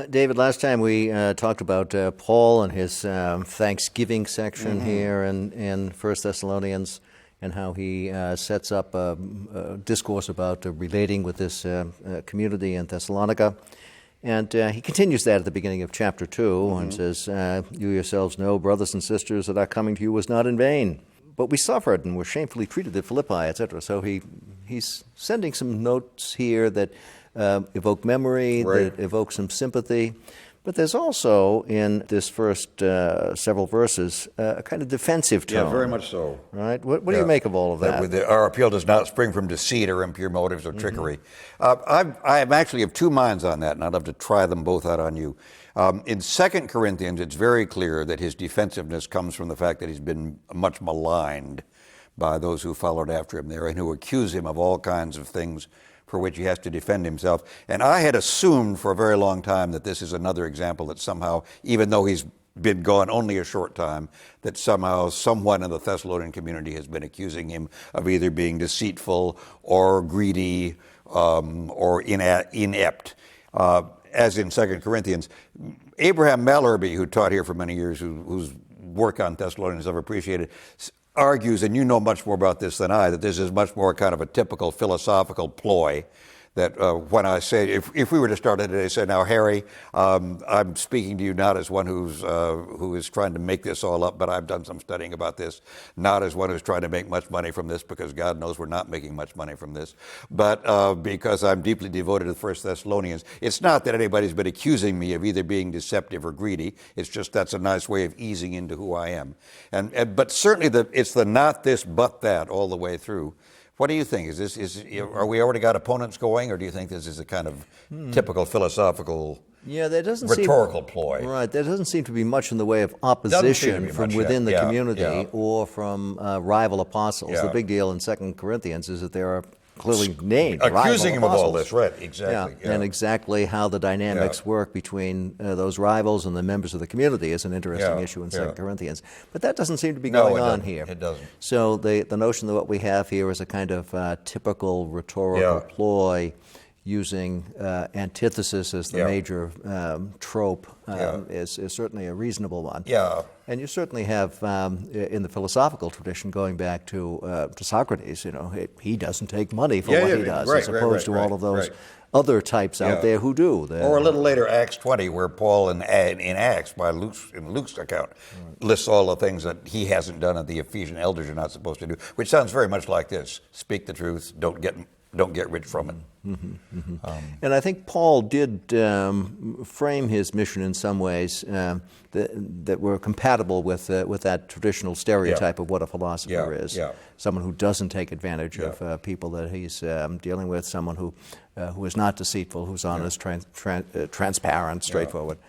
David, last time we talked about Paul and his Thanksgiving section here in 1 Thessalonians, and how he sets up a discourse about relating with this community in Thessalonica. And he continues that at the beginning of chapter 2 and says, "You yourselves know, brothers and sisters, that our coming to you was not in vain. But we suffered and were shamefully treated at Philippi," etc. So he's sending some notes here that evoke memory, that evoke some sympathy. But there's also, in this first several verses, a kind of defensive tone. Yeah, very much so. Right? What do you make of all of that? Our appeal does not spring from deceit or impure motives or trickery. I am actually of two minds on that, and I'd love to try them both out on you. In 2 Corinthians, it's very clear that his defensiveness comes from the fact that he's been much maligned by those who followed after him there and who accuse him of all kinds of things for which he has to defend himself. And I had assumed for a very long time that this is another example that somehow, even though he's been gone only a short time, that somehow someone in the Thessalonian community has been accusing him of either being deceitful or greedy or inept. As in 2 Corinthians, Abraham Malherbe, who taught here for many years, whose work on Thessalonians I've appreciated, argues, and you know much more about this than I, that this is much more kind of a typical philosophical ploy. That when I say, if we were to start it today, say, "Now, Harry, I'm speaking to you not as one who is trying to make this all up, but I've done some studying about this, not as one who's trying to make much money from this, because God knows we're not making much money from this, but because I'm deeply devoted to the 1 Thessalonians." It's not that anybody's been accusing me of either being deceptive or greedy. It's just that's a nice way of easing into who I am. But certainly it's the not this but that all the way through. What do you think? Are we already got opponents going, or do you think this is a kind of typical philosophical, rhetorical ploy? Right. There doesn't seem to be much in the way of opposition from within the community or from rival apostles. The big deal in 2 Corinthians is that there are clearly named accusing him of all apostles. this, right? Exactly. And exactly how the dynamics work between those rivals and the members of the community is an interesting issue in 2 Corinthians. But that doesn't seem to be going on here. It doesn't. So the notion that what we have here is a kind of typical rhetorical ploy using antithesis as the major trope is certainly a reasonable one. Yeah. And you certainly have, in the philosophical tradition, going back to Socrates, he doesn't take money for what he does, as opposed to all of those other types out there who do. Or a little later, Acts 20, where Paul in Acts, in Luke's account, lists all the things that he hasn't done and the Ephesian elders are not supposed to do, which sounds very much like this: speak the truth, don't get rich from it. And I think Paul did frame his mission in some ways that were compatible with that traditional stereotype of what a philosopher is. Someone who doesn't take advantage of people that he's dealing with, someone who is not deceitful, who's honest, transparent, straightforward.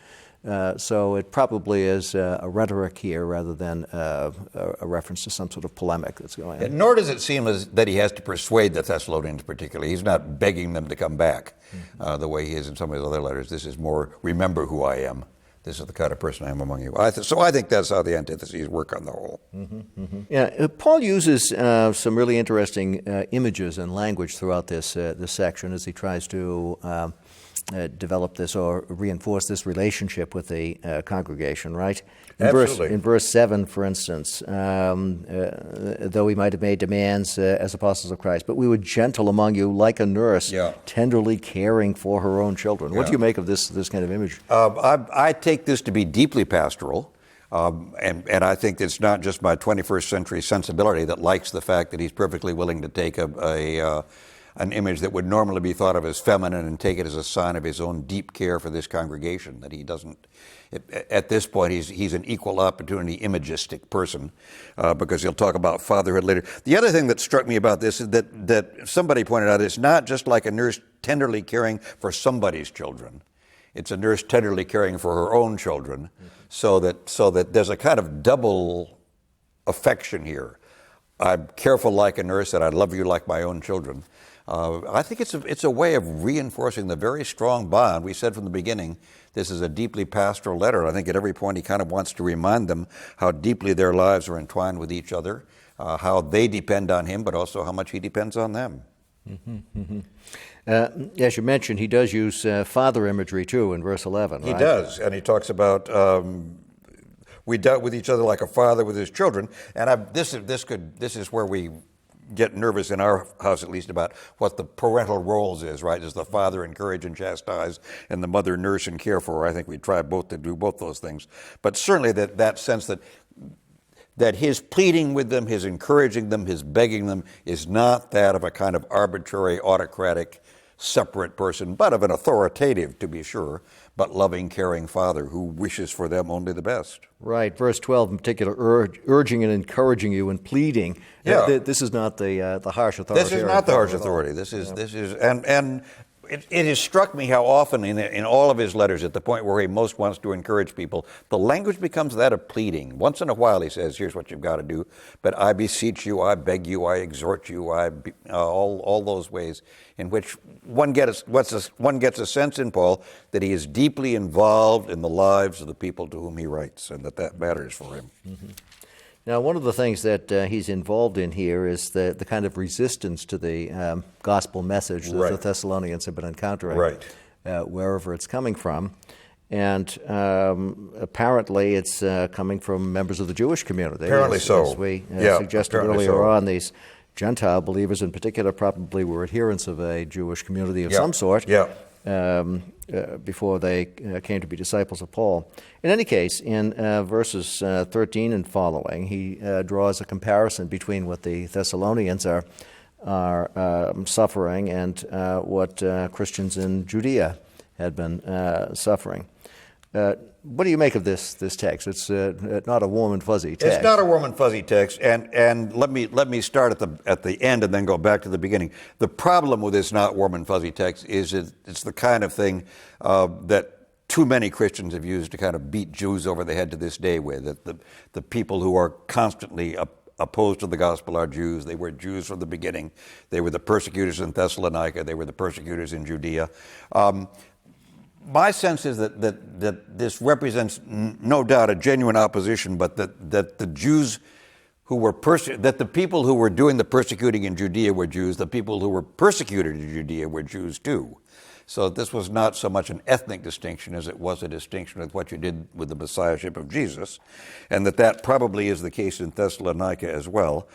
So it probably is a rhetoric here rather than a reference to some sort of polemic that's going on. Nor does it seem as that he has to persuade the Thessalonians particularly. He's not begging them to come back the way he is in some of his other letters. This is more, remember who I am. This is the kind of person I am among you. So I think that's how the antitheses work on the whole. Yeah, Paul uses some really interesting images and language throughout this section as he tries to develop this or reinforce this relationship with the congregation, right? Absolutely. In verse 7, for instance, though we might have made demands as apostles of Christ, but we were gentle among you like a nurse, tenderly caring for her own children. What do you make of this kind of image? I take this to be deeply pastoral. And I think it's not just my 21st century sensibility that likes the fact that he's perfectly willing to take an image that would normally be thought of as feminine and take it as a sign of his own deep care for this congregation, that he doesn't, at this point, he's an equal opportunity imagistic person, because he'll talk about fatherhood later. The other thing that struck me about this is that somebody pointed out, it's not just like a nurse tenderly caring for somebody's children. It's a nurse tenderly caring for her own children, so that there's a kind of double affection here. I'm careful like a nurse, and I love you like my own children. I think it's a way of reinforcing the very strong bond. We said from the beginning, this is a deeply pastoral letter. I think at every point he kind of wants to remind them how deeply their lives are entwined with each other, how they depend on him, but also how much he depends on them. As you mentioned, he does use father imagery too in verse 11. He right? does, and he talks about we dealt with each other like a father with his children, and this is where we get nervous in our house, at least, about what the parental roles is. Right? Does the father encourage and chastise, and the mother nurse and care for? I think we try both to do both those things, but certainly that sense that his pleading with them, his encouraging them, his begging them is not that of a kind of arbitrary, autocratic, separate person, but of an authoritative, to be sure, but loving, caring father who wishes for them only the best. Right. Verse 12 in particular, urging and encouraging you and pleading. Yeah. This is not the harsh authority. This is not the harsh authority. This is, and it has struck me how often in all of his letters, at the point where he most wants to encourage people, the language becomes that of pleading. Once in a while he says, here's what you've got to do, but I beseech you, I beg you, I exhort you, all those ways in which one gets a sense in Paul that he is deeply involved in the lives of the people to whom he writes, and that matters for him. Mm-hmm. Now, one of the things that he's involved in here is the kind of resistance to the gospel message that the Thessalonians have been encountering, wherever it's coming from. And apparently it's coming from members of the Jewish community. Apparently so. As we suggested earlier on, these Gentile believers in particular probably were adherents of a Jewish community of some sort. Before they came to be disciples of Paul. In any case, in verses 13 and following, he draws a comparison between what the Thessalonians are suffering and what Christians in Judea had been suffering. What do you make of this text? It's not a warm and fuzzy text. It's not a warm and fuzzy text, and let me start at the end and then go back to the beginning. The problem with this not warm and fuzzy text is it's the kind of thing that too many Christians have used to kind of beat Jews over the head to this day with. That the people who are constantly opposed to the gospel are Jews. They were Jews from the beginning. They were the persecutors in Thessalonica. They were the persecutors in Judea. My sense is that this represents no doubt a genuine opposition, but that the Jews who were that the people who were doing the persecuting in Judea were Jews, the people who were persecuted in Judea were Jews too. So this was not so much an ethnic distinction as it was a distinction with what you did with the messiahship of Jesus, and that probably is the case in Thessalonica as well.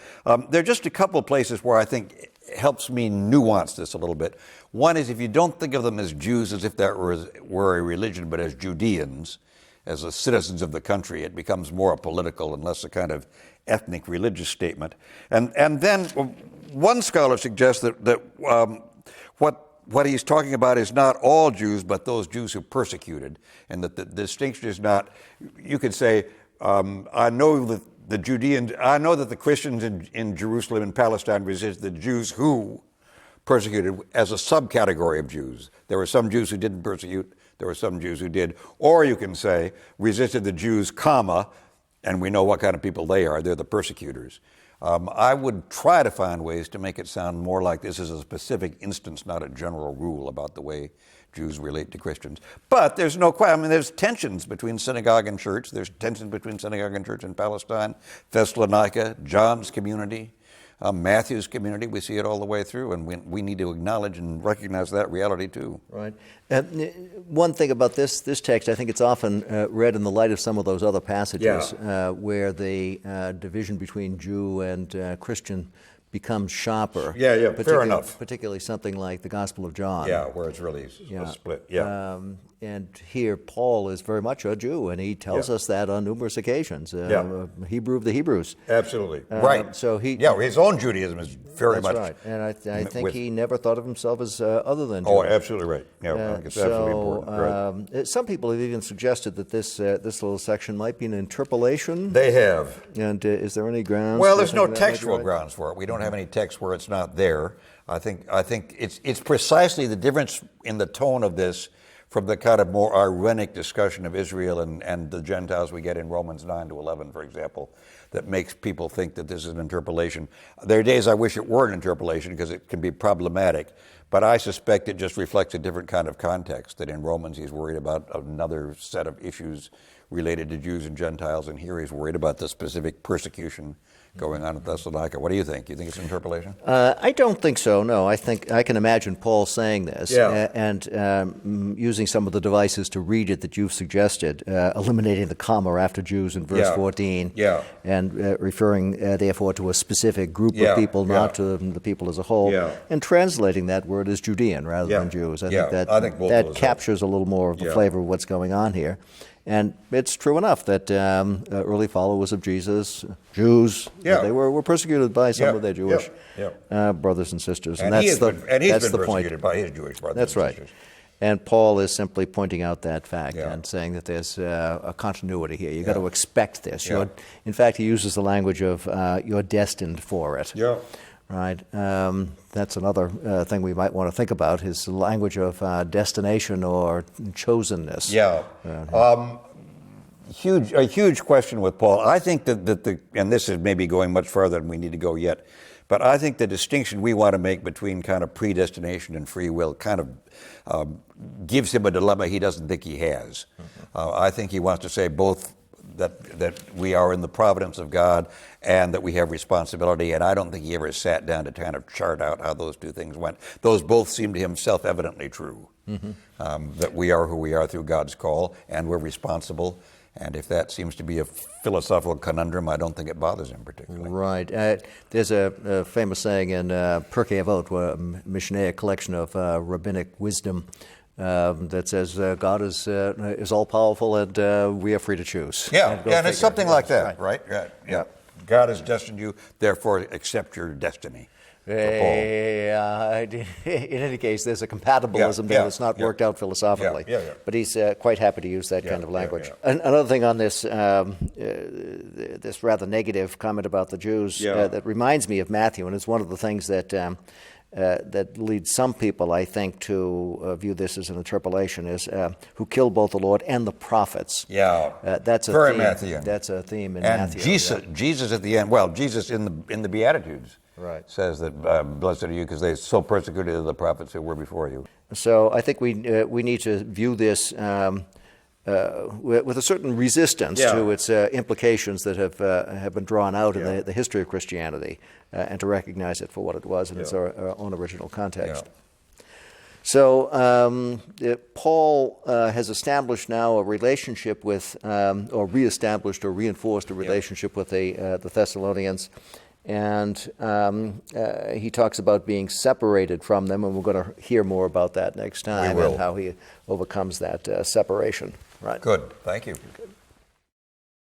There are just a couple of places where I think helps me nuance this a little bit. One is if you don't think of them as Jews as if that were a religion, but as Judeans, as the citizens of the country, it becomes more a political and less a kind of ethnic religious statement. And then one scholar suggests that what he's talking about is not all Jews, but those Jews who persecuted, and that the distinction is not, you could say, I know that the Christians in Jerusalem and Palestine resist the Jews who persecuted as a subcategory of Jews. There were some Jews who didn't persecute, there were some Jews who did. Or you can say, resisted the Jews, and we know what kind of people they are. They're the persecutors. I would try to find ways to make it sound more like this is a specific instance, not a general rule about the way Jews relate to Christians. But there's no question. I mean, there's tensions between synagogue and church. There's tensions between synagogue and church in Palestine, Thessalonica, John's community, Matthew's community. We see it all the way through, and we need to acknowledge and recognize that reality too. Right. One thing about this text, I think it's often read in the light of some of those other passages where the division between Jew and Christian becomes sharper. Fair enough. Particularly something like the Gospel of John. Yeah, where it's really a split. And here Paul is very much a Jew, and he tells us that on numerous occasions. Hebrew of the Hebrews. Absolutely. Right. So his own Judaism is very much. That's right. And I think he never thought of himself as other than Jew. Oh, absolutely right. Yeah, I think it's absolutely important. Right. Some people have even suggested that this little section might be an interpolation. They have. And is there any grounds? Well, there's no textual grounds for it. We don't have any text where it's not there. I think it's precisely the difference in the tone of this from the kind of more ironic discussion of Israel and the Gentiles we get in Romans 9 to 11, for example, that makes people think that this is an interpolation. There are days I wish it were an interpolation because it can be problematic, But I suspect it just reflects a different kind of context, that in Romans he's worried about another set of issues related to Jews and Gentiles, and here he's worried about the specific persecution going on at Thessalonica. What do you think? You think it's interpolation? I don't think so, no. I think I can imagine Paul saying this and using some of the devices to read it that you've suggested, eliminating the comma after Jews in verse 14, and referring, therefore, to a specific group of people, not to the people as a whole, and translating that word as Judean rather than Jews. I think that captures a little more of the flavor of what's going on here. And it's true enough that early followers of Jesus, Jews, they were persecuted by some of their Jewish brothers and sisters. And that's he's been the point. persecuted by his Jewish brothers That's and right. sisters. And Paul is simply pointing out that fact and saying that there's a continuity here. You've got to expect this. In fact, he uses the language of you're destined for it. Right. That's another thing we might want to think about, is the language of destination or chosenness. A huge question with Paul. I think that and this is maybe going much farther than we need to go yet, but I think the distinction we want to make between kind of predestination and free will kind of gives him a dilemma he doesn't think he has. I think he wants to say both that we are in the providence of God and that we have responsibility, and I don't think he ever sat down to kind of chart out how those two things went. Those both seem to him self-evidently true, that we are who we are through God's call, and we're responsible, and if that seems to be a philosophical conundrum, I don't think it bothers him particularly. Right. There's a famous saying in Pirkei Avot, a Mishnaic collection of rabbinic wisdom, that says God is all-powerful and we are free to choose. And it's something like that, right? God has destined you, therefore accept your destiny. In any case, there's a compatibilism there that's not worked out philosophically. But he's quite happy to use that kind of language. Another thing on this this rather negative comment about the Jews that reminds me of Matthew, and it's one of the things that that leads some people, I think, to view this as an interpolation, is who killed both the Lord and the prophets. That's a very theme. Matthew. That's a theme in and Matthew. Jesus at the end. Well, Jesus in the Beatitudes says that blessed are you because they so persecuted the prophets who were before you. So I think we need to view this with a certain resistance to its implications that have been drawn out in the history of Christianity, and to recognize it for what it was in its own original context. So Paul has established now a relationship with, or reestablished or reinforced a relationship with the Thessalonians, and he talks about being separated from them, and we're going to hear more about that next time, and how he overcomes that separation. Right. Good. Thank you.